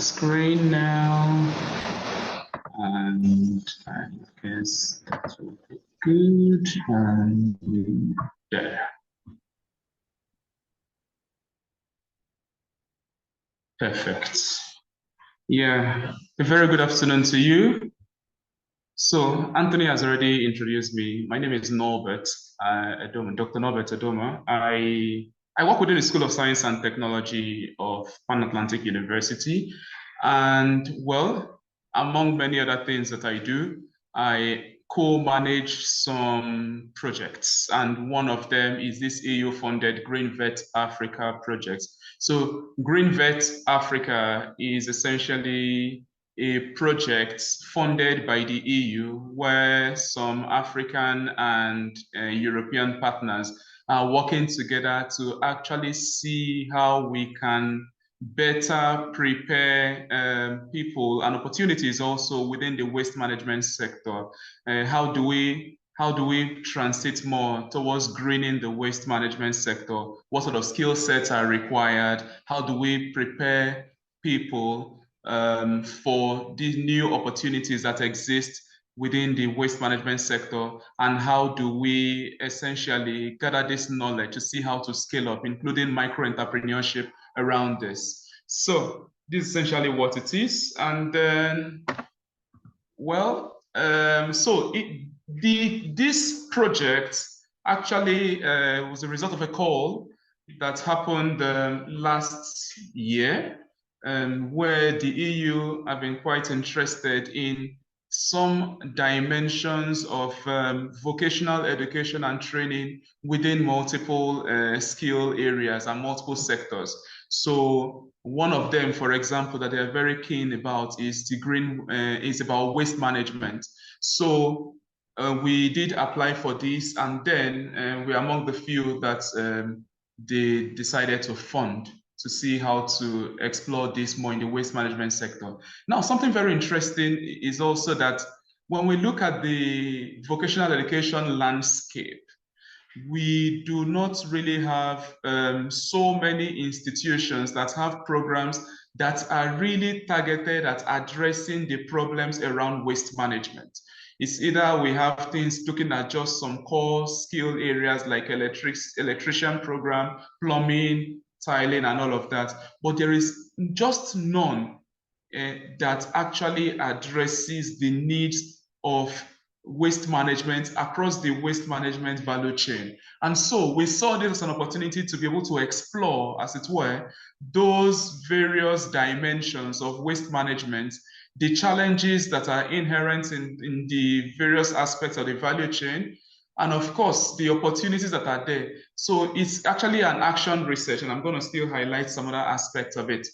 screen now, and I guess that will be good. And there. Perfect. Yeah, a very good afternoon to you. So Anthony has already introduced me. My name is Norbert Edomah, Dr. Norbert Edomah. I work within the School of Science and Technology of Pan Atlantic University. And well, among many other things that I do, I co-manage some projects. And one of them is this EU-funded GreenVETAfrica project. So GreenVETAfrica is essentially a project funded by the EU where some African and European partners are working together to actually see how we can better prepare people and opportunities also within the waste management sector. How do we transit more towards greening the waste management sector? What sort of skill sets are required? How do we prepare people for these new opportunities that exist within the waste management sector, and how do we essentially gather this knowledge to see how to scale up, including micro-entrepreneurship around this. So this is essentially what it is. And then, well, this project actually was a result of a call that happened last year, where the EU have been quite interested in some dimensions of vocational education and training within multiple skill areas and multiple sectors. So one of them, for example, that they're very keen about is is about waste management. So we did apply for this, and then we're among the few that they decided to fund to see how to explore this more in the waste management sector. Now, something very interesting is also that when we look at the vocational education landscape, we do not really have so many institutions that have programs that are really targeted at addressing the problems around waste management. It's either we have things looking at just some core skill areas like electrician program, plumbing, tiling, and all of that, but there is just none that actually addresses the needs of waste management across the waste management value chain. And so we saw this as an opportunity to be able to explore, as it were, those various dimensions of waste management, the challenges that are inherent in the various aspects of the value chain, and of course, the opportunities that are there. So it's actually an action research, and I'm going to still highlight some other aspects of it.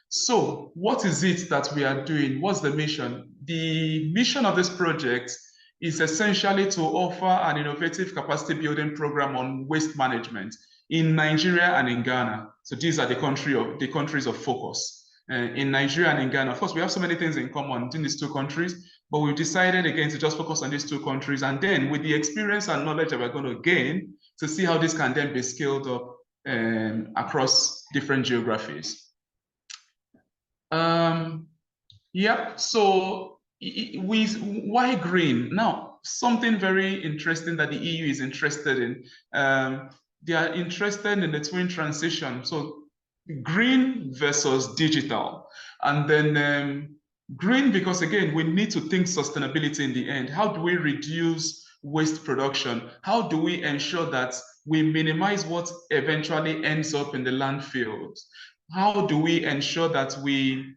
So what is it that we are doing? What's the mission? The mission of this project is essentially to offer an innovative capacity building program on waste management in Nigeria and in Ghana. So these are the countries of focus. In Nigeria and in Ghana, of course, we have so many things in common in these two countries, but we've decided again to just focus on these two countries, and then with the experience and knowledge that we're going to gain, to see how this can then be scaled up across different geographies. Yeah, so why green? Now, something very interesting that the EU is interested in. They are interested in the twin transition. So green versus digital. And then green, because again, we need to think sustainability in the end. How do we reduce waste production? How do we ensure that we minimize what eventually ends up in the landfills? How do we ensure that we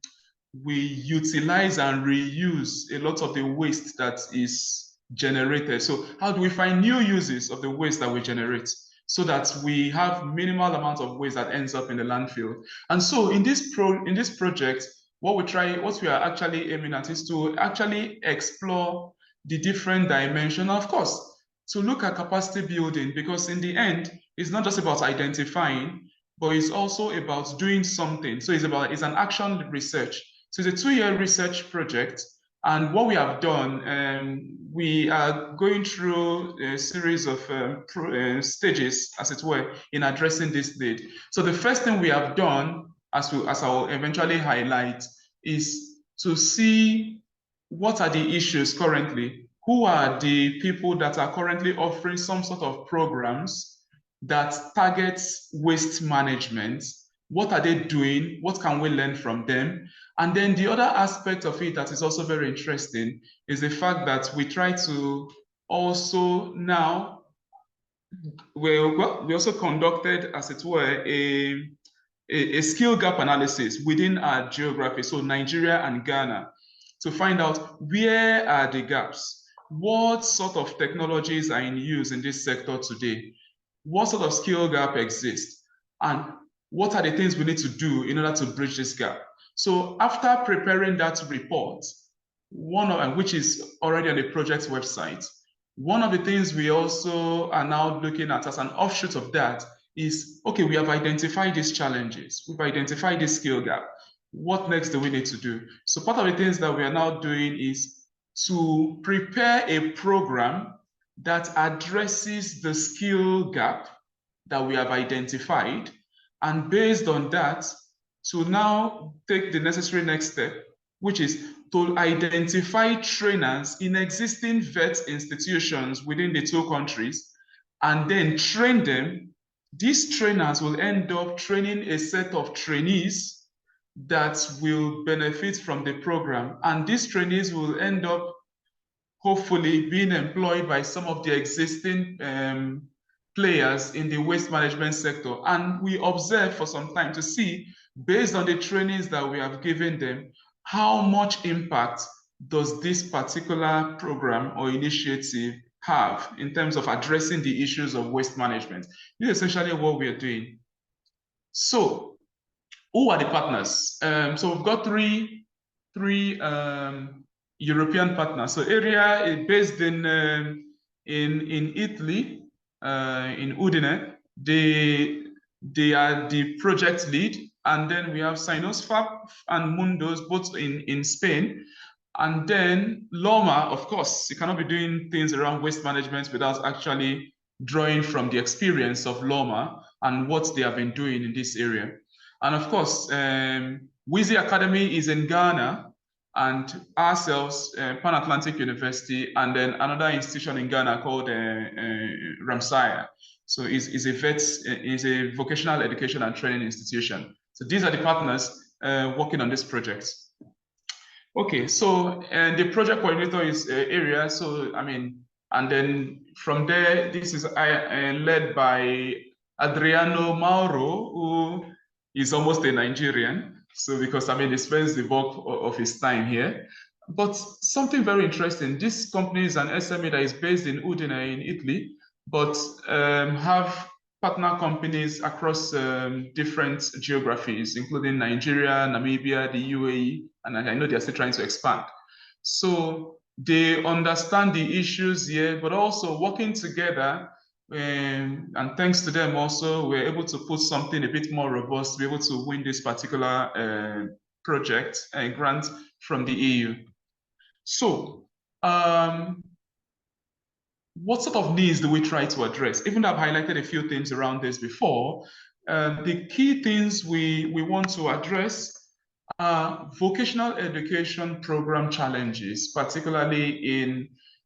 utilize and reuse a lot of the waste that is generated? So how do we find new uses of the waste that we generate, so that we have minimal amount of waste that ends up in the landfill? And so in this project, what we are actually aiming at is to actually explore the different dimensions, of course, to look at capacity building, because in the end, it's not just about identifying, but it's also about doing something. So it's an action research. So it's a 2-year research project. And what we have done, we are going through a series of stages, as it were, in addressing this need. So the first thing we have done, as I'll eventually highlight, is to see what are the issues currently, who are the people that are currently offering some sort of programs that targets waste management, what are they doing, what can we learn from them? And then the other aspect of it that is also very interesting is the fact that we try to also now, we also conducted, as it were, a skill gap analysis within our geography, so Nigeria and Ghana, to find out where are the gaps, what sort of technologies are in use in this sector today, what sort of skill gap exists, and what are the things we need to do in order to bridge this gap. So after preparing that report, which is already on the project's website, one of the things we also are now looking at as an offshoot of that is, okay, we have identified these challenges, we've identified this skill gap. What next do we need to do? So part of the things that we are now doing is to prepare a program that addresses the skill gap that we have identified, and based on that, to now take the necessary next step, which is to identify trainers in existing vet institutions within the two countries, and then train them. These trainers will end up training a set of trainees that will benefit from the program. And these trainees will end up hopefully being employed by some of the existing players in the waste management sector. And we observe for some time to see, based on the trainings that we have given them, how much impact does this particular program or initiative have in terms of addressing the issues of waste management. This is essentially what we are doing. So, who are the partners? So we've got three European partners. So area is based in Italy, in Udine. They are the project lead, and then we have Sinosfab and Mundos, both in Spain. And then Loma, of course, you cannot be doing things around waste management without actually drawing from the experience of Loma and what they have been doing in this area. And of course, Wizi Academy is in Ghana, and ourselves, Pan Atlantic University, and then another institution in Ghana called Ramsaya. So is a vocational education and training institution. So these are the partners working on this project. Okay, so the project coordinator is area. So I mean, and then from there, this is led by Adriano Mauro, who is almost a Nigerian. So because I mean, he spends the bulk of his time here. But something very interesting, this company is an SME that is based in Udine in Italy, but have partner companies across different geographies, including Nigeria, Namibia, the UAE, and I know they're still trying to expand. So they understand the issues here, but also working together, and thanks to them also, we're able to put something a bit more robust to be able to win this particular project and grant from the EU. So, what sort of needs do we try to address? Even though I've highlighted a few things around this before, the key things we want to address are vocational education program challenges, particularly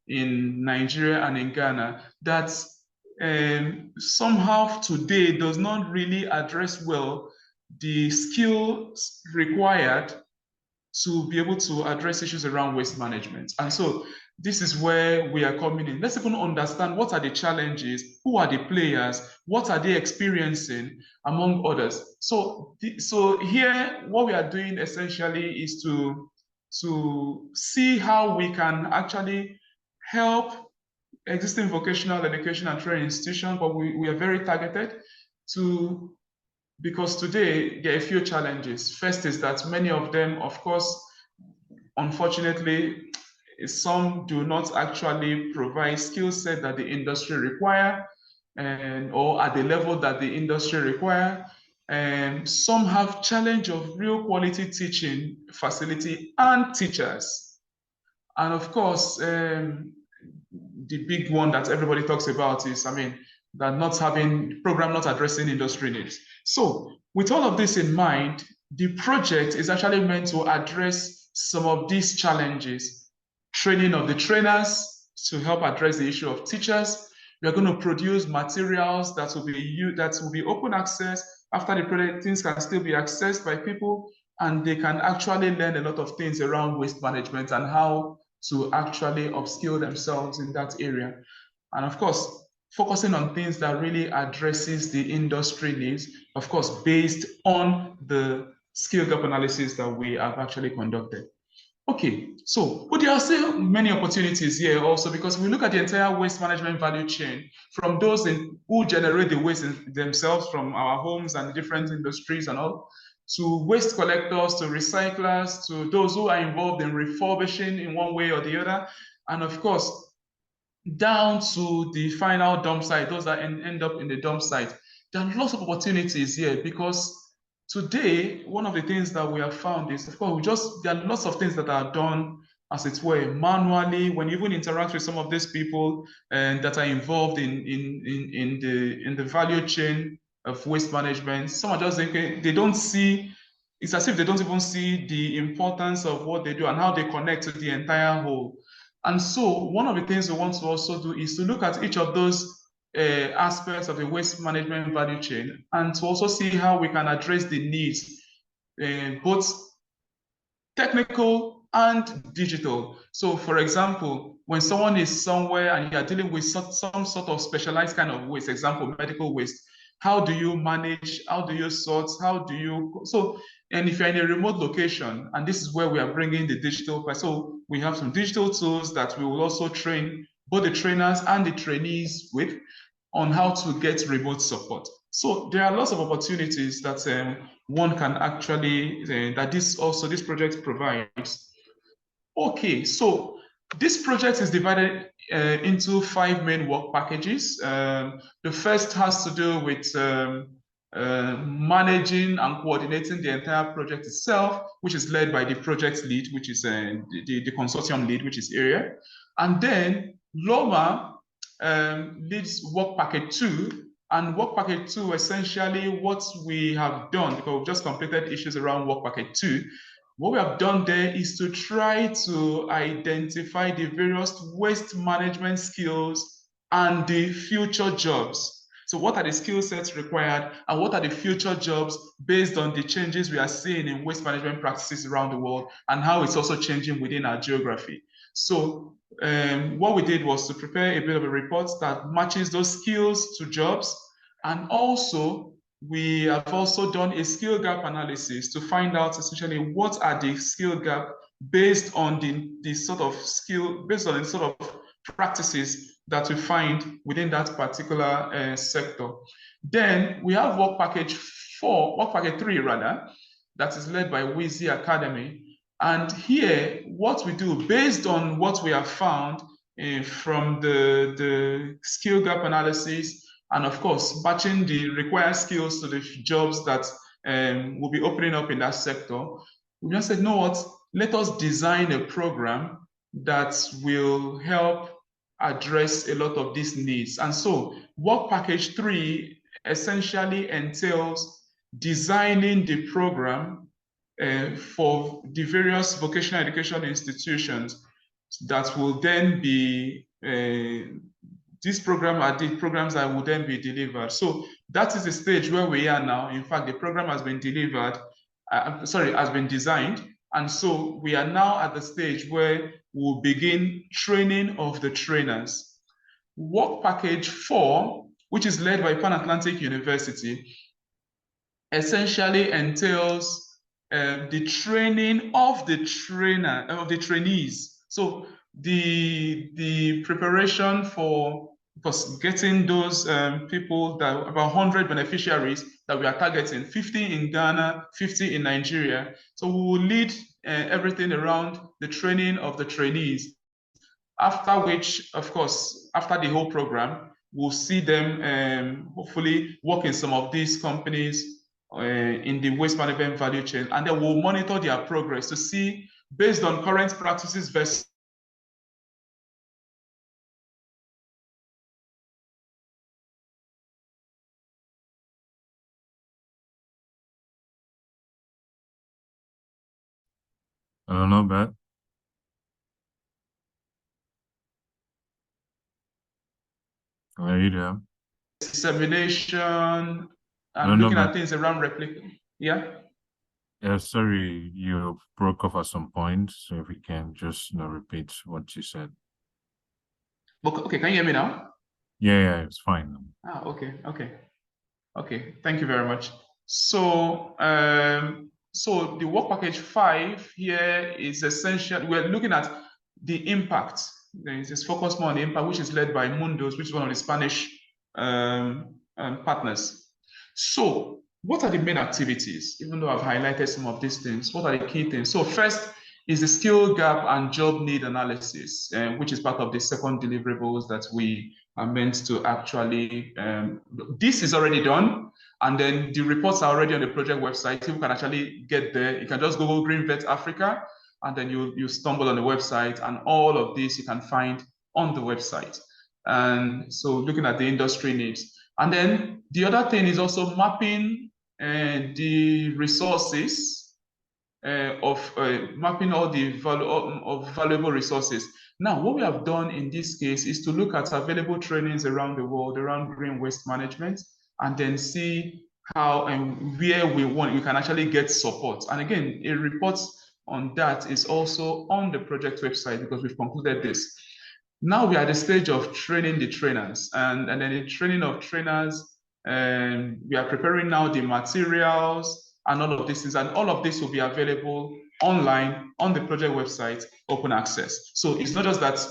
in Nigeria and in Ghana, that somehow today does not really address well the skills required to be able to address issues around waste management. And so this is where we are coming in. Let's even understand what are the challenges, who are the players, what are they experiencing, among others. So here, what we are doing essentially is to see how we can actually help existing vocational education and training institutions, but we are very targeted to, because today there are a few challenges. First is that many of them, of course, unfortunately, some do not actually provide skill set that the industry require, or at the level that the industry require. Some have challenge of real quality teaching facility and teachers. And of course, the big one that everybody talks about is, I mean, that not having program not addressing industry needs. So with all of this in mind, the project is actually meant to address some of these challenges. Training of the trainers to help address the issue of teachers. We are going to produce materials that will be open access. After the project, things can still be accessed by people, and they can actually learn a lot of things around waste management and how to actually upskill themselves in that area. And of course, focusing on things that really addresses the industry needs, of course, based on the skill gap analysis that we have actually conducted. Okay, so but there are still many opportunities here also, because we look at the entire waste management value chain, from those who generate the waste themselves from our homes and different industries and all, to waste collectors, to recyclers, to those who are involved in refurbishing in one way or the other, and of course, down to the final dump site, those that end up in the dump site. There are lots of opportunities here, because today, one of the things that we have found is, of course, there are lots of things that are done, as it were, manually. When you even interact with some of these people that are involved in the value chain of waste management, some are just thinking, they don't see, it's as if they don't even see the importance of what they do and how they connect to the entire whole. And so one of the things we want to also do is to look at each of those aspects of the waste management value chain, and to also see how we can address the needs, both technical and digital. So for example, when someone is somewhere and you are dealing with some sort of specialized kind of waste, example, medical waste, how do you manage, how do you sort, and if you're in a remote location, and this is where we are bringing the digital part. So we have some digital tools that we will also train both the trainers and the trainees with, on how to get remote support. So there are lots of opportunities that one can actually, that this project provides. Okay, so this project is divided into 5 main work packages. The first has to do with managing and coordinating the entire project itself, which is led by the project lead, which is the consortium lead, which is area. And then Loma leads work package 2, and work package 2, essentially what we have done, because we've just completed issues around work package 2, what we have done there is to try to identify the various waste management skills and the future jobs. So what are the skill sets required, and what are the future jobs based on the changes we are seeing in waste management practices around the world, and how it's also changing within our geography. So what we did was to prepare a bit of a report that matches those skills to jobs, and also we have also done a skill gap analysis to find out essentially what are the skill gap based on the sort of practices that we find within that particular sector. Then we have work package 3 rather, that is led by Wheezy Academy. And here, what we do based on what we have found from the skill gap analysis, and of course, matching the required skills to the jobs that will be opening up in that sector, we just said, you know what, let us design a program that will help address a lot of these needs. And so work package 3 essentially entails designing the program for the various vocational education institutions that will then be these programs are the programs that will then be delivered. So that is the stage where we are now. In fact, the program has been delivered, has been designed. And so we are now at the stage where we'll begin training of the trainers. Work package 4, which is led by Pan Atlantic University, essentially entails the training of the trainees. So the preparation for getting those people, that about 100 beneficiaries that we are targeting, 50 in Ghana, 50 in Nigeria. So we will lead everything around the training of the trainees. After which, of course, after the whole program, we'll see them hopefully work in some of these companies in the waste management value chain, and then we'll monitor their progress to see, based on current practices versus Hello, Norbert. Are you there? Dissemination Hello, and looking at Norbert. things around replica. Yeah. Yeah, sorry, you broke off at some point, so if we can just repeat what you said. Okay, can you hear me now? Yeah, it's fine. Okay. Thank you very much. So the work package 5 here is essential. We're looking at the impact. It's focused more on the impact, which is led by Mundos, which is one of the Spanish partners. So what are the main activities? Even though I've highlighted some of these things, what are the key things? So first is the skill gap and job need analysis, which is part of the second deliverables that we are meant to actually, this is already done. And then the reports are already on the project website. You can actually get there. You can just Google GreenVETAfrica, and then you stumble on the website, and all of this you can find on the website. And so looking at the industry needs. And then the other thing is also mapping the resources of mapping all the value of valuable resources. Now, what we have done in this case is to look at available trainings around the world around green waste management, and then see how and where we can actually get support. And again, a report on that is also on the project website because we've concluded this. Now we are at the stage of training the trainers, and then the training of trainers, and we are preparing now the materials and all of these things, and all of this will be available online on the project website, open access. So it's not just that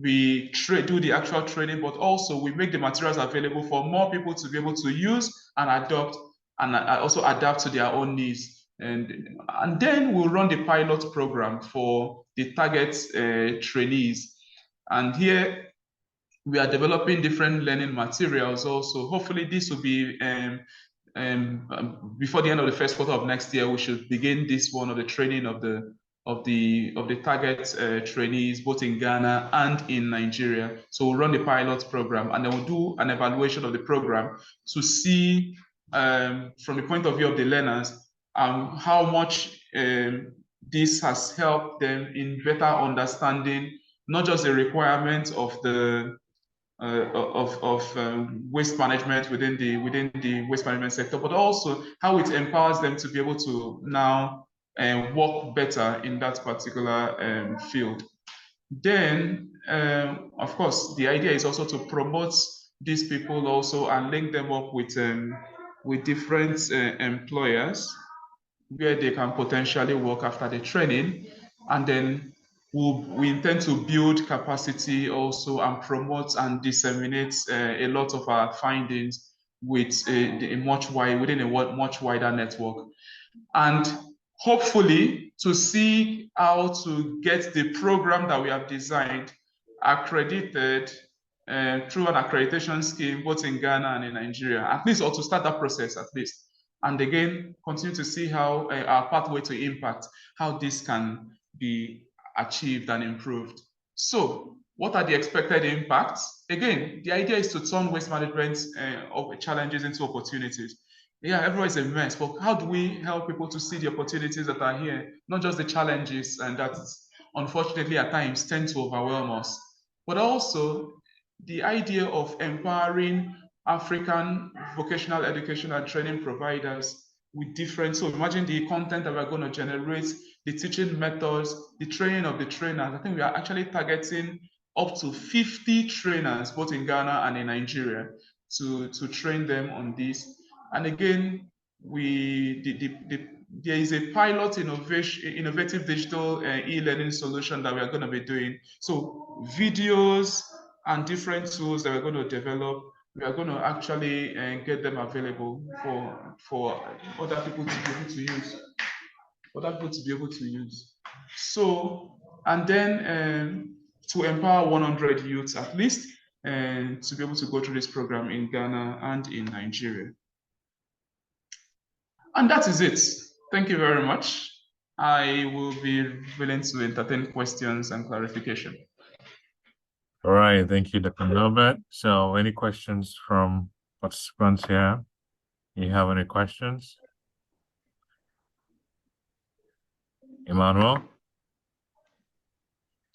we do the actual training, but also we make the materials available for more people to be able to use and adopt, and also adapt to their own needs. And then we'll run the pilot program for the target trainees. And here we are developing different learning materials also. Hopefully this will be before the end of the first quarter of next year. We should begin this one of the training of the target trainees both in Ghana and in Nigeria. So we'll run the pilot program, and then we'll do an evaluation of the program to see from the point of view of the learners how much this has helped them in better understanding not just the requirements of the waste management within the waste management sector, but also how it empowers them to be able to now work better in that particular field. Then, of course, the idea is also to promote these people also and link them up with different employers where they can potentially work after the training. And then we intend to build capacity also and promote and disseminate a lot of our findings with within a much wider network. And hopefully to see how to get the program that we have designed accredited through an accreditation scheme, both in Ghana and in Nigeria, at least, or to start that process at least. And again, continue to see how our pathway to impact, how this can be achieved and improved. So what are the expected impacts? Again, the idea is to turn waste management challenges into opportunities. Yeah, everywhere is a mess, but how do we help people to see the opportunities that are here, not just the challenges, and that unfortunately at times tend to overwhelm us, but also the idea of empowering African vocational education and training providers with different, so imagine the content that we're going to generate, the teaching methods, the training of the trainers. I think we are actually targeting up to 50 trainers, both in Ghana and in Nigeria, to train them on this. And again, there is a pilot innovative digital e-learning solution that we are going to be doing. So videos and different tools that we're going to develop, we are going to actually get them available for other people to be able to use. So, and then to empower 100 youths at least, and to be able to go through this program in Ghana and in Nigeria. And that is it. Thank you very much. I will be willing to entertain questions and clarification. All right, thank you, Dr. Norbert. So any questions from participants here? You have any questions? Emmanuel?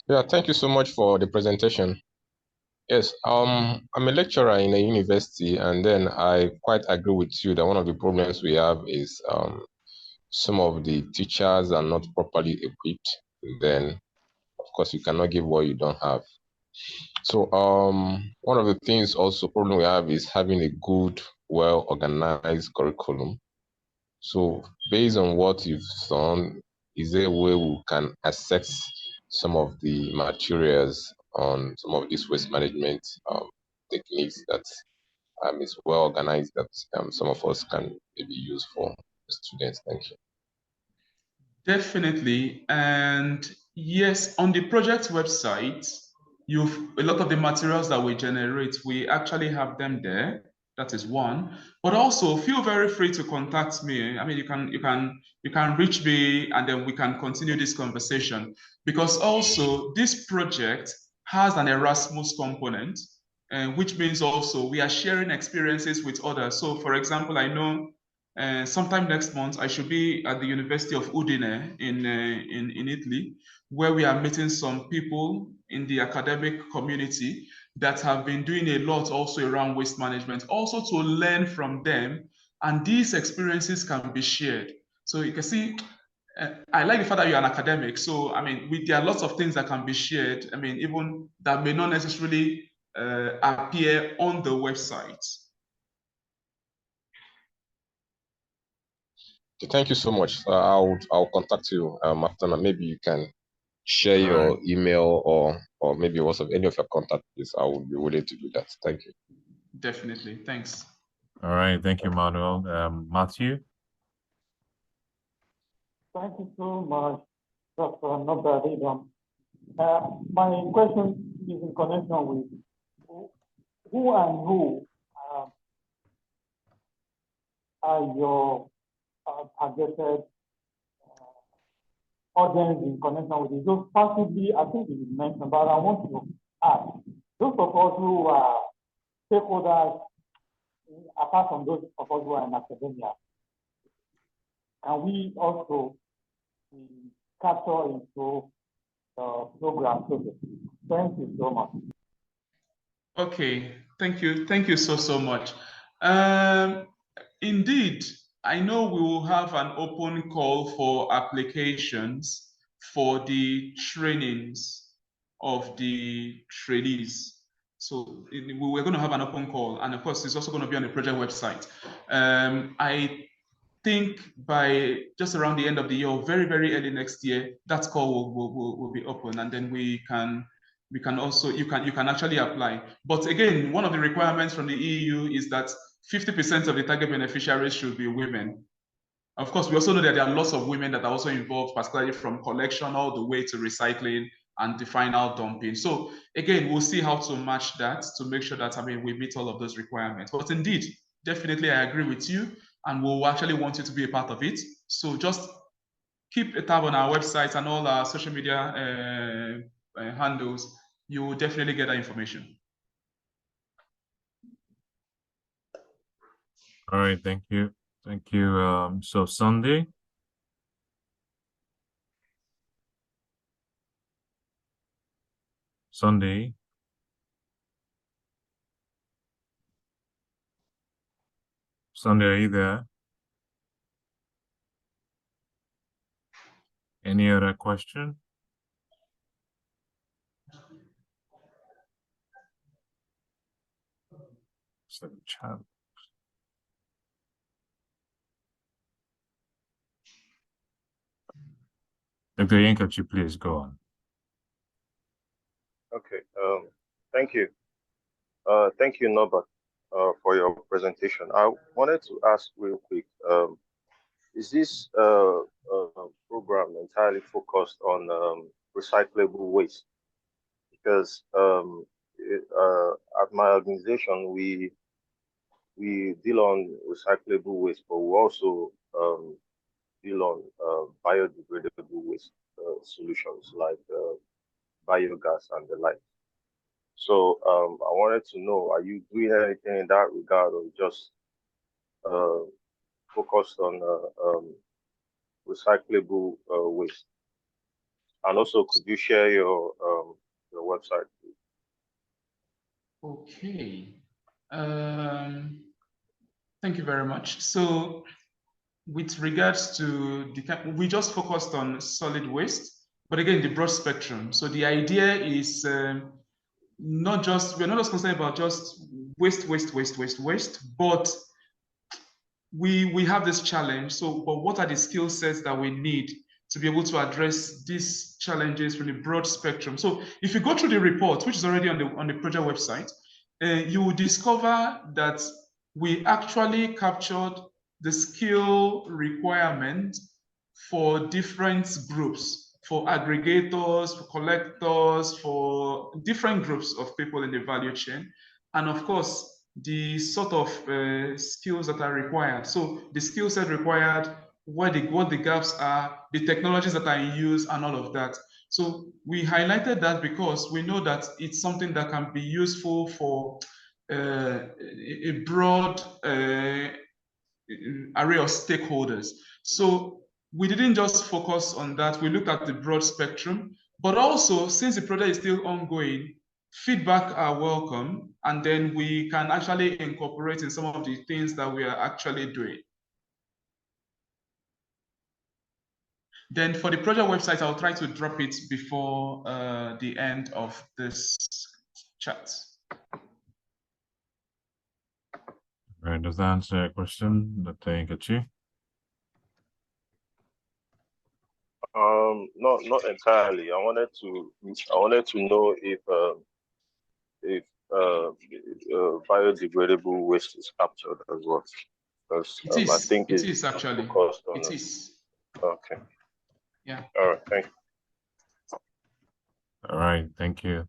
Yeah, thank you so much for the presentation. Yes, I'm a lecturer in a university, and then I quite agree with you that one of the problems we have is some of the teachers are not properly equipped. Then, of course, you cannot give what you don't have. So, one of the things also problem we have is having a good, well-organized curriculum. So, based on what you've done, is there a way we can access some of the materials on some of these waste management techniques that is well organized that some of us can maybe use for students? Thank you. Definitely. And yes, on the project website, a lot of the materials that we generate, we actually have them there. That is one. But also feel very free to contact me. I mean, you can reach me and then we can continue this conversation. Because also this project has an Erasmus component, which means also we are sharing experiences with others. So for example, I know sometime next month, I should be at the University of Udine in Italy, where we are meeting some people in the academic community that have been doing a lot also around waste management, also to learn from them. And these experiences can be shared. So you can see, I like the fact that you're an academic. So, I mean, there are lots of things that can be shared. I mean, even that may not necessarily appear on the website. Thank you so much. I'll contact you after. Maybe you can share All your right. email or maybe also any of your contact please. I would be willing to do that. Thank you. Definitely. Thanks. All right. Thank you, Manuel. Matthew? Thank you so much, Dr. Norbert Edomah. My question is in connection with who and who are your targeted audience in connection with it. Those possibly, I think you mentioned, but I want to ask, those of us who are stakeholders, apart from those of us who are in academia, can we also capture into the program? Thank you so much. Okay, thank you. Thank you so much. Indeed, I know we will have an open call for applications for the trainings of the trainees. So we're going to have an open call, and of course, it's also going to be on the project website. I think by just around the end of the year, or very, very early next year, that call will be open, and then we can also, you can actually apply. But again, one of the requirements from the EU is that 50% of the target beneficiaries should be women. Of course, we also know that there are lots of women that are also involved, particularly from collection all the way to recycling and the final dumping. So again, we'll see how to match that to make sure that, I mean, we meet all of those requirements. But indeed, definitely I agree with you, and we'll actually want you to be a part of it. So just keep a tab on our website and all our social media handles. You will definitely get that information. All right. Thank you. Thank you. So Sunday? Sunday? Sunday, are you there? Any other question? So chat. Dr. Yankochi, please go on. Okay. Thank you. Thank you, Norbert, for your presentation. I wanted to ask real quick, is this program entirely focused on recyclable waste? Because at my organization, we deal on recyclable waste, but we also deal on biodegradable waste solutions like biogas and the like. So I wanted to know, are you doing anything in that regard, or just focused on recyclable waste? And also, could you share your website, please? Okay. Thank you very much. So with regards to we just focused on solid waste, but again, the broad spectrum. So the idea is we're not just concerned about just waste, but we have this challenge. So, but what are the skill sets that we need to be able to address these challenges from the broad spectrum? So if you go through the report, which is already on the project website, you will discover that we actually captured the skill requirement for different groups, for aggregators, for collectors, for different groups of people in the value chain. And of course, the sort of skills that are required. So the skill set required, what the gaps are, the technologies that are in use, and all of that. So we highlighted that because we know that it's something that can be useful for a broad array of stakeholders. So we didn't just focus on that. We looked at the broad spectrum, but also since the project is still ongoing, feedback are welcome, and then we can actually incorporate in some of the things that we are actually doing. Then for the project website, I'll try to drop it before the end of this chat. All right, does that answer your question, Dr. Nkechi? Not entirely. I wanted to know if biodegradable waste is captured as well, because I think it is actually focused on it is. Okay. Yeah. All right. Thank you. All right, thank you.